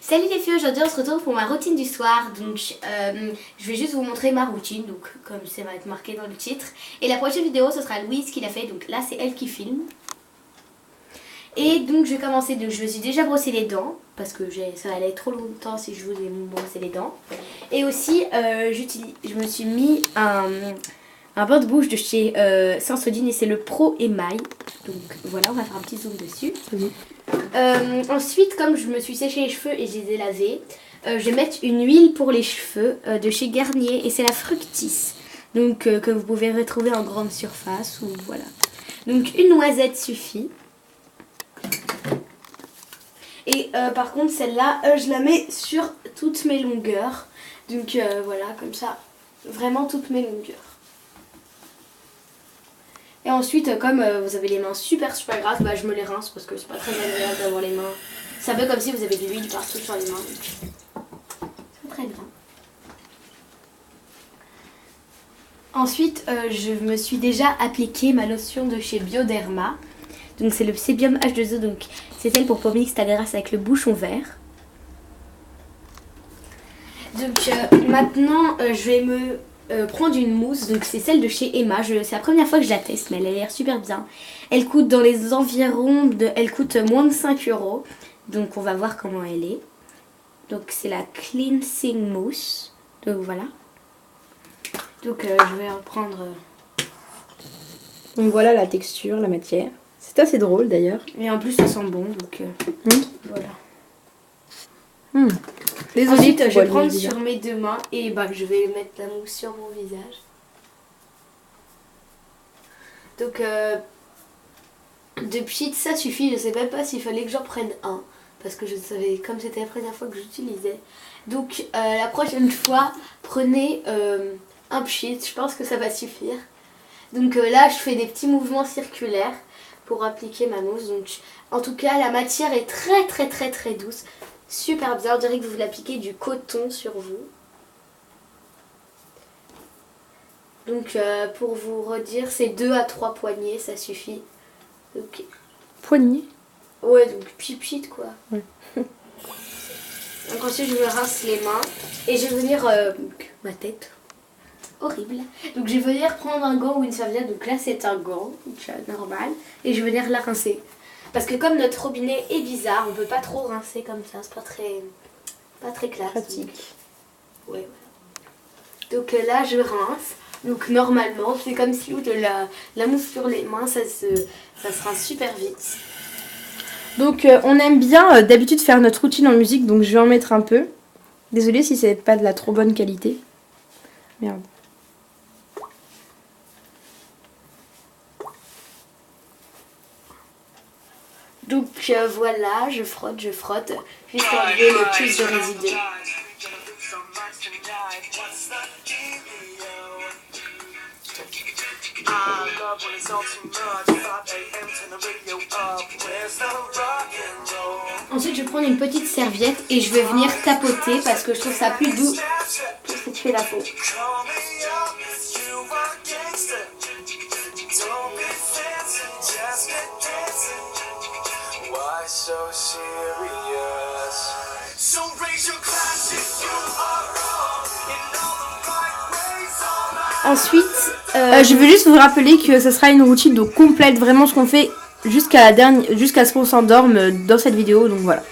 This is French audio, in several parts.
Salut les filles, aujourd'hui on se retrouve pour ma routine du soir. Donc je vais juste vous montrer ma routine, donc comme ça va être marqué dans le titre. Et la prochaine vidéo ce sera Louise qui l'a fait, donc là c'est elle qui filme. Et donc je vais commencer, donc je me suis déjà brossé les dents parce que ça allait trop longtemps si je vous ai brossé les dents. Et aussi je me suis mis un bain de bouche de chez Sensodyne et c'est le Pro Émail. Donc voilà, on va faire un petit zoom dessus. Oui. Ensuite, comme je me suis séché les cheveux et je les ai lavés, je vais mettre une huile pour les cheveux de chez Garnier et c'est la Fructis. Donc que vous pouvez retrouver en grande surface ou voilà. Donc une noisette suffit. Et par contre celle-là, je la mets sur toutes mes longueurs. Donc voilà, comme ça, vraiment toutes mes longueurs. Et ensuite, comme vous avez les mains super grasses, bah, je me les rince parce que c'est pas très agréable d'avoir les mains. C'est un peu comme si vous avez de l'huile partout sur les mains. C'est très bien. Ensuite, je me suis déjà appliqué ma lotion de chez Bioderma. Donc c'est le Sébium H2O, donc c'est celle pour pommer ta grasse avec le bouchon vert. Donc maintenant, je vais me prendre une mousse, donc c'est celle de chez Emma. C'est la première fois que je la teste, mais elle a l'air super bien. Elle coûte dans les environs elle coûte moins de 5 €. Donc on va voir comment elle est. Donc c'est la Cleansing Mousse. Donc voilà. Donc je vais en prendre. Donc voilà la texture, la matière. C'est assez drôle d'ailleurs. Et en plus ça sent bon, donc voilà. Les Ensuite olives, je vais prendre sur mes deux mains et bah, je vais mettre la mousse sur mon visage. Donc de pchit ça suffit, je sais même pas s'il fallait que j'en prenne un. Parce que je savais, comme c'était la première fois que j'utilisais. Donc la prochaine fois, prenez un pchit, je pense que ça va suffire. Donc là je fais des petits mouvements circulaires pour appliquer ma mousse. Donc en tout cas la matière est très douce. Super bien, on dirait que vous l'appliquez du coton sur vous. Donc pour vous redire, c'est 2 à 3 poignées, ça suffit. Donc, poignée. ouais, donc pipit quoi. Ouais. Donc ensuite je me rince les mains et je vais venir ma tête. Horrible. Donc je vais venir prendre un gant ou une serviette. Donc là c'est un gant, donc, normal. Et je vais venir la rincer. Parce que comme notre robinet est bizarre, on peut pas trop rincer comme ça. C'est pas très classe. Pratique. Donc, ouais, voilà. Donc là je rince. Donc normalement c'est comme si de la mousse sur les mains, ça se rince super vite. Donc on aime bien d'habitude faire notre routine en musique, donc je vais en mettre un peu. Désolée si c'est pas de la trop bonne qualité. Merde. Donc voilà, je frotte, juste enlever le plus de résidus. Ensuite je vais prendre une petite serviette et je vais venir tapoter parce que je trouve ça plus doux pour s'étuyer la peau. Ensuite, je veux juste vous rappeler que ce sera une routine donc complète, vraiment ce qu'on fait jusqu'à ce qu'on s'endorme dans cette vidéo, donc voilà.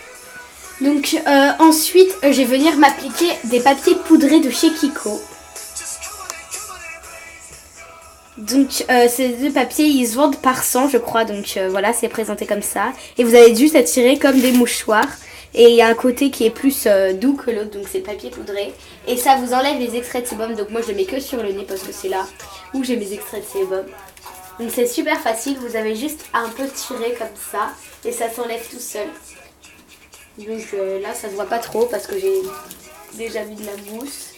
Donc ensuite, je vais venir m'appliquer des papiers poudrés de chez Kiko. Donc ces deux papiers ils se vendent par 100 je crois, donc voilà c'est présenté comme ça. Et vous allez juste attirer comme des mouchoirs. Et il y a un côté qui est plus doux que l'autre, donc c'est papier poudré. Et ça vous enlève les extraits de sébum, donc moi je le mets que sur le nez parce que c'est là où j'ai mes extraits de sébum. Donc c'est super facile, vous avez juste à un peu tirer comme ça et ça s'enlève tout seul. Donc là ça se voit pas trop parce que j'ai déjà mis de la mousse.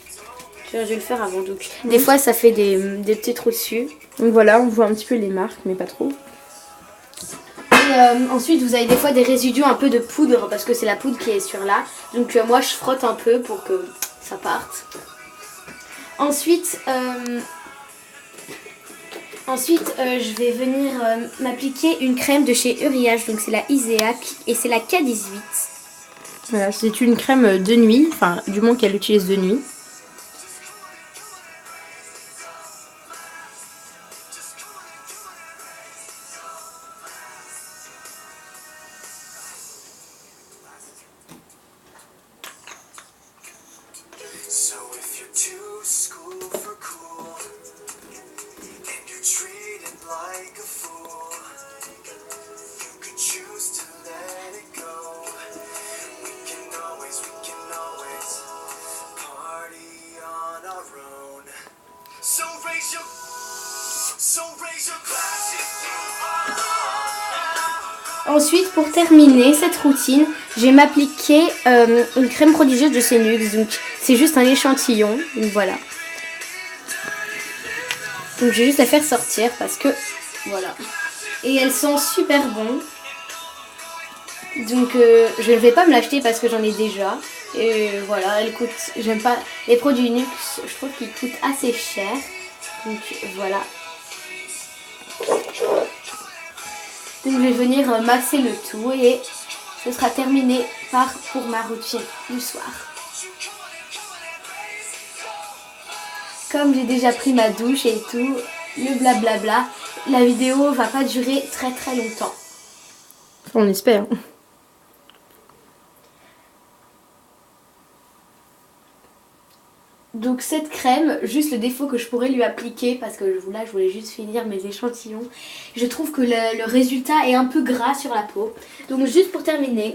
Je vais le faire avant, donc des fois ça fait des petits trous dessus. Donc voilà, on voit un petit peu les marques, mais pas trop. Et ensuite vous avez des fois des résidus un peu de poudre parce que c'est la poudre qui est sur là. Donc moi je frotte un peu pour que ça parte. Ensuite je vais venir m'appliquer une crème de chez Uriage. Donc c'est la Isea et c'est la K18. Voilà, c'est une crème de nuit, enfin du moins qu'elle utilise de nuit. Ensuite, pour terminer cette routine, je vais m'appliquer une crème prodigieuse de chez NYX. Donc, c'est juste un échantillon. Donc, voilà. Donc, j'ai juste à faire sortir parce que... Voilà. Et elles sont super bonnes. Donc, je ne vais pas me l'acheter parce que j'en ai déjà. Et voilà, elles coûtent... J'aime pas... Les produits NYX, je trouve qu'ils coûtent assez cher. Donc, voilà. Donc je vais venir masser le tout et ce sera terminé pour ma routine du soir. Comme j'ai déjà pris ma douche et tout, le blablabla, la vidéo va pas durer très très longtemps. On espère. Donc cette crème, juste le défaut que je pourrais lui appliquer, parce que là je voulais juste finir mes échantillons, je trouve que le résultat est un peu gras sur la peau. Donc juste pour terminer,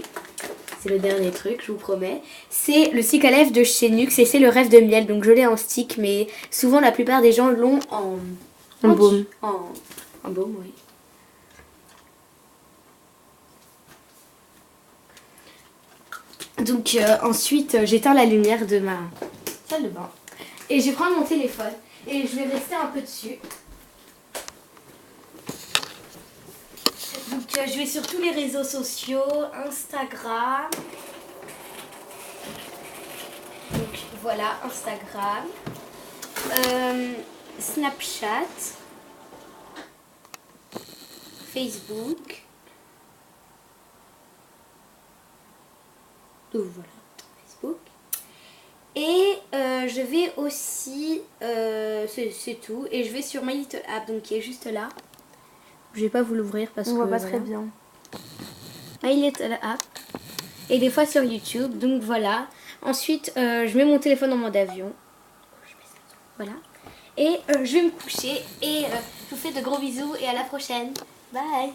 c'est le dernier truc, je vous promets, c'est le stick à lèvres de chez NYX et c'est le rêve de miel. Donc je l'ai en stick, mais souvent la plupart des gens l'ont en baume. En baume, oui. Donc ensuite j'éteins la lumière de ma salle de bain et je vais prendre mon téléphone et je vais rester un peu dessus. Donc je vais sur tous les réseaux sociaux, Instagram. Donc voilà, Instagram, Snapchat, Facebook. Donc voilà, Facebook. Et je vais aussi, c'est tout, et je vais sur My Little App, donc qui est juste là. Je vais pas vous l'ouvrir parce que on voit pas voilà. très bien. My Little App. Et des fois sur YouTube, donc voilà. Ensuite, je mets mon téléphone en mode avion. Voilà. Et je vais me coucher et je vous fais de gros bisous et à la prochaine. Bye.